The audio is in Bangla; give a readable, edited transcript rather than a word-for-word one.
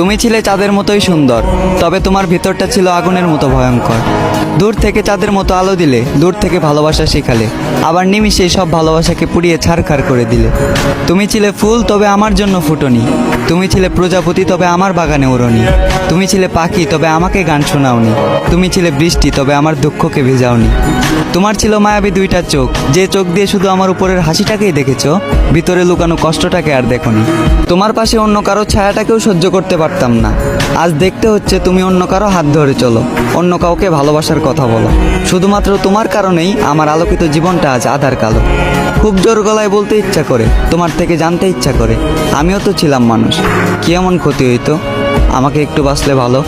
তুমি ছিলে চাঁদের মতোই সুন্দর, তবে তোমার ভিতরটা ছিল আগুনের মতো ভয়ঙ্কর। দূর থেকে চাঁদের মতো আলো দিলে, দূর থেকে ভালোবাসা শেখালে, আবার নিমিষেই সব ভালোবাসাকে পুড়িয়ে ছারখার করে দিলে। তুমি ছিলে ফুল, তবে আমার জন্য ফুটনি। তুমি ছিলে প্রজাপতি, তবে আমার বাগানে উড়নি। তুমি ছিলে পাখি, তবে আমাকে গান শোনাওনি। তুমি ছিলে বৃষ্টি, তবে আমার দুঃখকে ভেজাওনি। তোমার ছিল মায়াবী দুইটা চোখ, যে চোখ দিয়ে শুধু আমার উপরের হাসিটাকেই দেখেছো, ভিতরে লুকানো কষ্টটাকে আর দেখোনি। তোমার পাশে অন্য কারো ছায়াটাকেও সহ্য করতে পারতাম না। আজ দেখতে হচ্ছে তুমি অন্য কারো হাত ধরে চলো, অন্য কাউকে ভালোবাসার কথা বলো। শুধুমাত্র তোমার কারণেই আমার আলোকিত জীবনটা আজ আধার কালো। খুব জোর গলায় বলতে ইচ্ছা করে, তোমার থেকে জানতে ইচ্ছা করে, আমিও তো ছিলাম মানুষ। কি এমন ক্ষতি হইতো আমাকে একটু বাঁচলে ভালো।